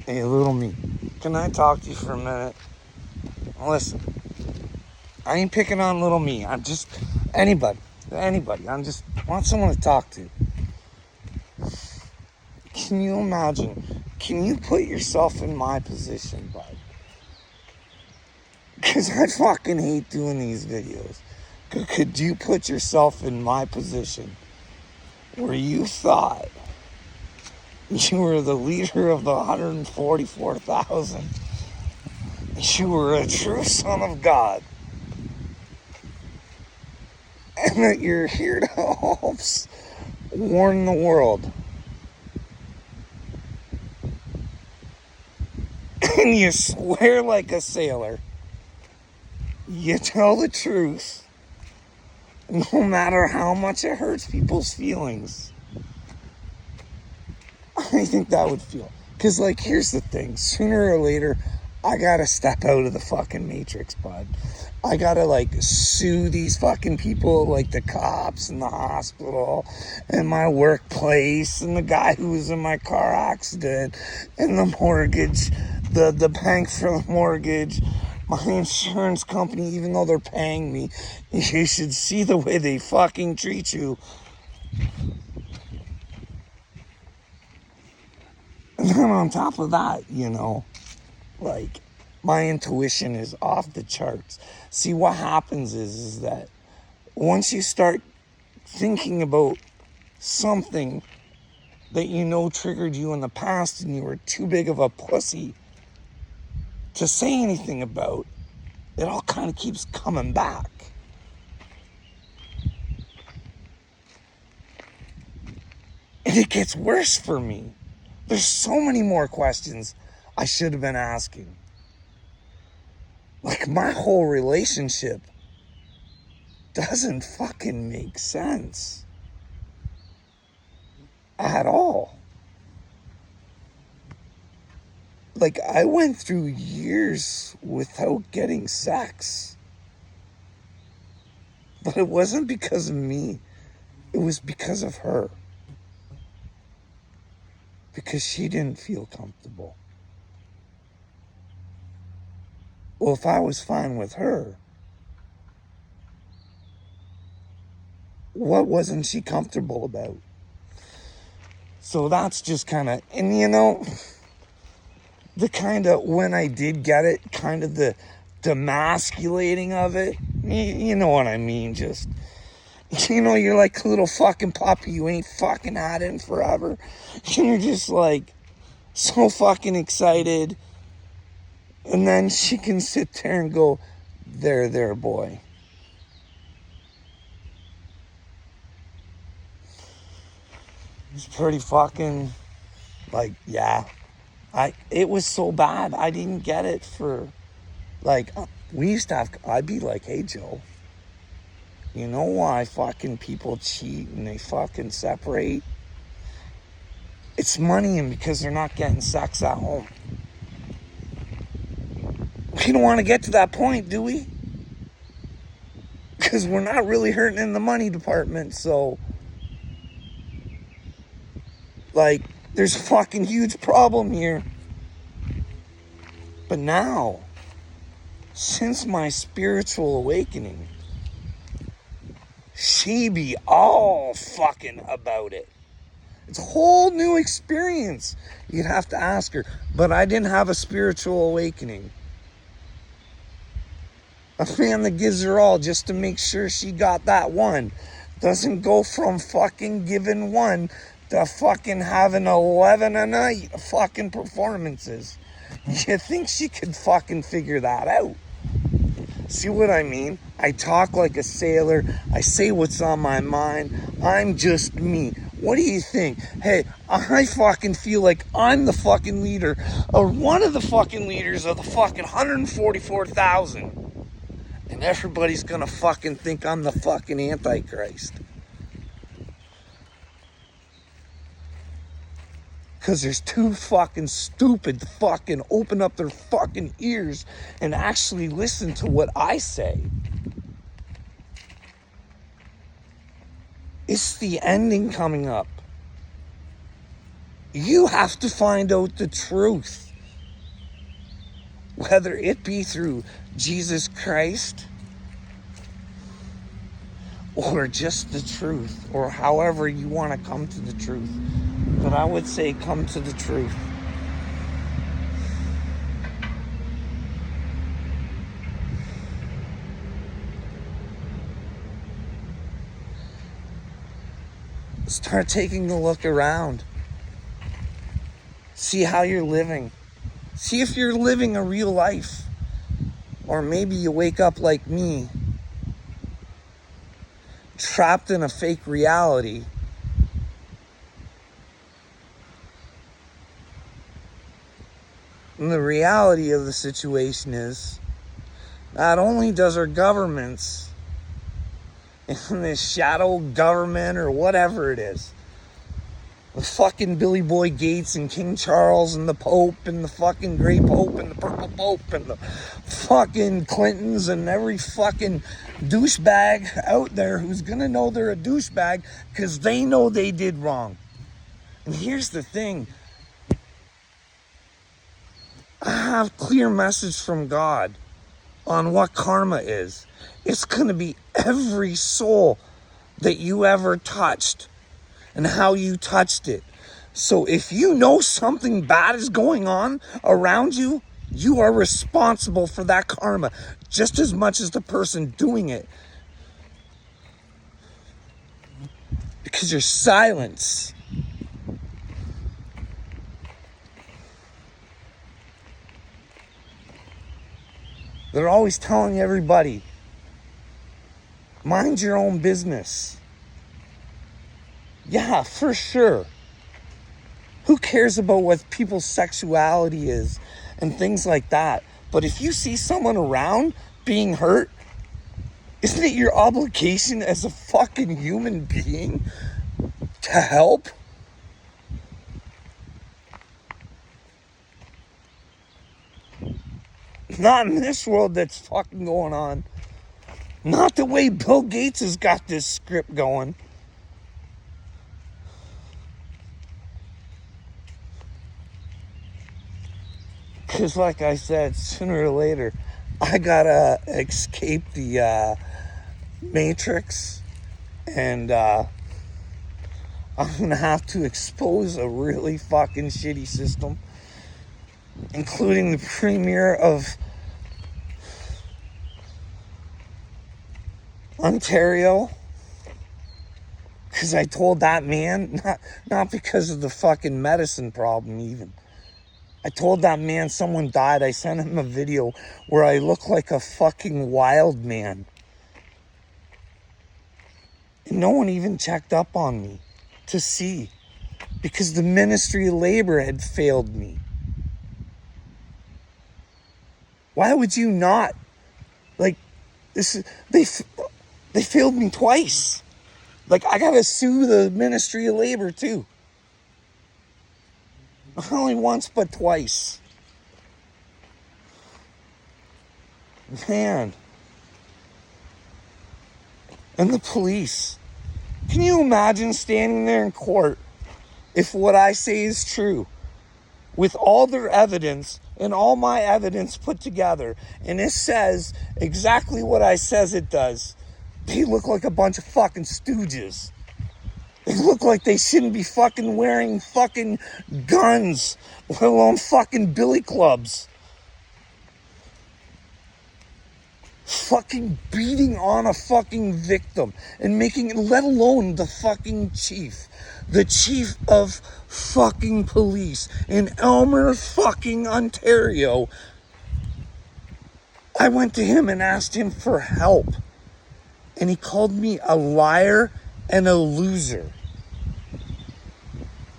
Hey, little me, can I talk to you for a minute? Listen, I ain't picking on little me. I'm just anybody. I just want someone to talk to. Can you imagine? Can you put yourself in my position, bud? Because I fucking hate doing these videos. Could you put yourself in my position where you thought you were the leader of the 144,000? You were a true son of God. And that you're here to help warn the world. And you swear like a sailor. You tell the truth. No matter how much it hurts people's feelings. I think that would feel. Because, like, here's the thing. Sooner or later, I gotta step out of the fucking matrix, bud. I gotta, like, sue these fucking people, like the cops and the hospital and my workplace and the guy who was in my car accident and the mortgage, the bank for the mortgage, my insurance company, even though they're paying me. You should see the way they fucking treat you. And then on top of that, like, my intuition is off the charts. See, what happens is that once you start thinking about something that you know triggered you in the past and you were too big of a pussy to say anything about, it all kind of keeps coming back. And it gets worse for me. There's so many more questions I should have been asking. Like, my whole relationship doesn't fucking make sense at all. Like, I went through years without getting sex. But it wasn't because of me. It was because of her. Because she didn't feel comfortable. Well, if I was fine with her, what wasn't she comfortable about? So that's just kind of, and the kind of, when I did get it, kind of the demasculating of it, you know what I mean, just, you're like a little fucking puppy, you ain't fucking had it in forever, and you're just like, so fucking excited, and then she can sit there and go, there, boy. It's pretty fucking, like, yeah. It was so bad, I didn't get it for, like, we used to have, I'd be like, hey, Joe, you know why fucking people cheat and they fucking separate? It's money and because they're not getting sex at home. We don't want to get to that point, do we? Because we're not really hurting in the money department, so, like, there's a fucking huge problem here. But now, since my spiritual awakening, she be all fucking about it. It's a whole new experience. You'd have to ask her. But I didn't have a spiritual awakening. A man that gives her all just to make sure she got that one doesn't go from fucking giving one to fucking having 11 a night fucking performances. You think she could fucking figure that out? See what I mean? I talk like a sailor. I say what's on my mind. I'm just me. What do you think? Hey, I fucking feel like I'm the fucking leader, or one of the fucking leaders of the fucking 144,000. And everybody's gonna fucking think I'm the fucking Antichrist. Because there's too fucking stupid to fucking open up their fucking ears and actually listen to what I say. It's the ending coming up. You have to find out the truth. whether it be through Jesus Christ or just the truth, or however you want to come to the truth. But I would say come to the truth. Start taking a look around. See how you're living. See if you're living a real life. Or maybe you wake up like me, trapped in a fake reality. And the reality of the situation is, not only does our governments, in this shadow government or whatever it is, the fucking Billy Boy Gates and King Charles and the Pope and the fucking Grey Pope and the Purple Pope and the fucking Clintons and every fucking douchebag out there who's gonna know they're a douchebag because they know they did wrong. And here's the thing. I have clear message from God on what karma is. It's going to be every soul that you ever touched and how you touched it. So if you know something bad is going on around you, you are responsible for that karma just as much as the person doing it. Because your silence they're always telling everybody, mind your own business. Yeah, for sure. Who cares about what people's sexuality is and things like that? But if you see someone around being hurt, isn't it your obligation as a fucking human being to help? Not in this world that's fucking going on. Not the way Bill Gates has got this script going. Because like I said, sooner or later, I gotta escape the Matrix. And I'm gonna have to expose a really fucking shitty system, including the premier of Ontario, because I told that man, not because of the fucking medicine problem even. I told that man someone died. I sent him a video where I look like a fucking wild man. And no one even checked up on me to see, because the Ministry of Labor had failed me. Why would you not? Like, this is, they failed me twice. Like, I gotta sue the Ministry of Labor too. Not only once, but twice. Man. And the police. Can you imagine standing there in court if what I say is true? With all their evidence and all my evidence put together, and it says exactly what I says it does. They look like a bunch of fucking stooges. They look like they shouldn't be fucking wearing fucking guns, let alone fucking billy clubs. Fucking beating on a fucking victim and making it, let alone the fucking chief. The chief of fucking police in Elmer fucking Ontario. I went to him and asked him for help. And he called me a liar and a loser.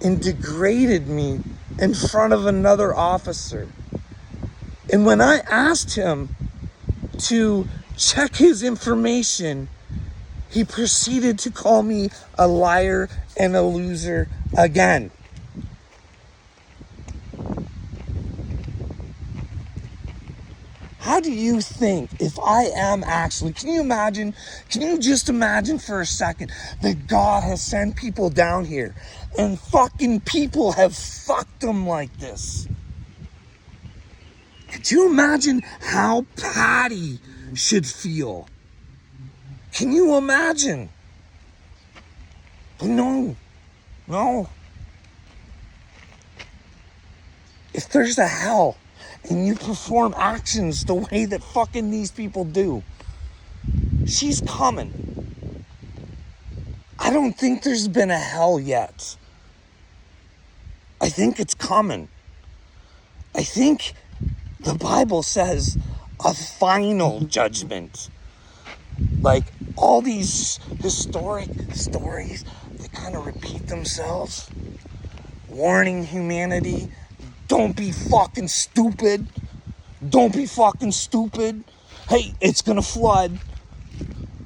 And degraded me in front of another officer. And when I asked him to check his information, he proceeded to call me a liar and a loser again. How do you think if I am actually, can you just imagine for a second that God has sent people down here and fucking people have fucked them like this? Do you imagine how Patty should feel? Can you imagine? But no. If there's a hell and you perform actions the way that fucking these people do, she's coming. I don't think there's been a hell yet. I think it's coming. I think the Bible says a final judgment. Like, all these historic stories, they kind of repeat themselves, warning humanity, don't be fucking stupid. Don't be fucking stupid. Hey, it's gonna flood.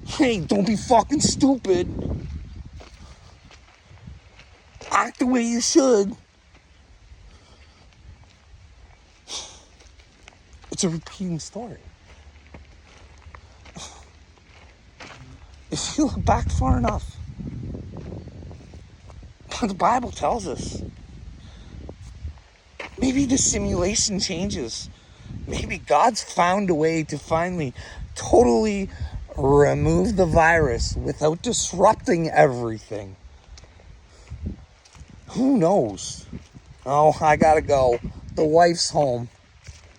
Hey, don't be fucking stupid. Act the way you should. It's a repeating story. If you look back far enough, the Bible tells us. Maybe the simulation changes. Maybe God's found a way to finally totally remove the virus without disrupting everything. Who knows? Oh, I gotta go. The wife's home.